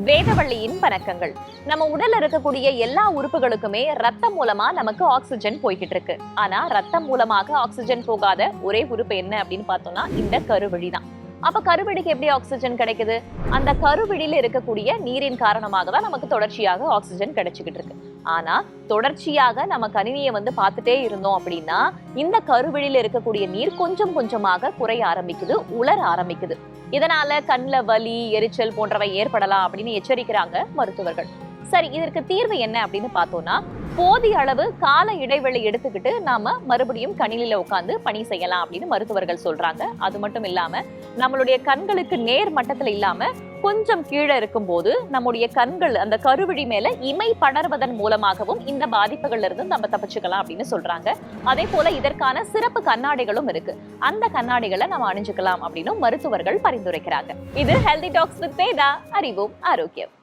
வேதவள்ளியின் வணக்கங்கள். நம்ம உடல்ல இருக்கக்கூடிய எல்லா உறுப்புகளுக்குமே ரத்தம் மூலமா நமக்கு ஆக்சிஜன் போய்கிட்டு இருக்கு. ஆனா ரத்தம் மூலமாக ஆக்சிஜன் போகாத ஒரே உறுப்பு என்ன அப்படின்னு பார்த்தோம்னா இந்த கருவழி தான். அப்ப கருவழிக்கு எப்படி ஆக்சிஜன் கிடைக்குது? அந்த கருவழியில இருக்கக்கூடிய நீரின் காரணமாக தான் நமக்கு தொடர்ச்சியாக ஆக்சிஜன் கிடைச்சிக்கிட்டு இருக்கு. ஆனா தொடர்ச்சியாக நம்ம கணினியை பார்த்துட்டே இருந்தோம் அப்படின்னா இந்த கருவழியில இருக்கக்கூடிய நீர் கொஞ்சம் கொஞ்சமாக குறைய ஆரம்பிக்குது, உலர ஆரம்பிக்குது. இதனால கண்ல வலி, எரிச்சல் போன்றவை ஏற்படலாம் அப்படின்னு எச்சரிக்கிறாங்க மருத்துவர்கள். சரி, இதற்கு தீர்வு என்ன அப்படின்னு பார்த்தோம்னா போதிய அளவு கால இடைவெளி எடுத்துக்கிட்டு நாம மறுபடியும் கணினில உட்கார்ந்து பணி செய்யலாம் அப்படின்னு மருத்துவர்கள் சொல்றாங்க. அது மட்டும் இல்லாம நம்மளுடைய கண்களுக்கு நேர் மட்டத்துல இல்லாம கொஞ்சம் கீழே இருக்கும் போது நம்முடைய கண்கள் அந்த கருவிழி மேல இமை படர்வதன் மூலமாகவும் இந்த பாதிப்புகள்ல இருந்து நம்ம தப்பிச்சுக்கலாம் அப்படின்னு சொல்றாங்க. அதே போல இதற்கான சிறப்பு கண்ணாடிகளும் இருக்கு. அந்த கண்ணாடிகளை நம்ம அணிஞ்சுக்கலாம் அப்படின்னு மருத்துவர்கள் பரிந்துரைக்கிறாங்க. இது ஹெல்தி டாக்ஸ் வித் வேதா. அறிவோம் ஆரோக்கியம்.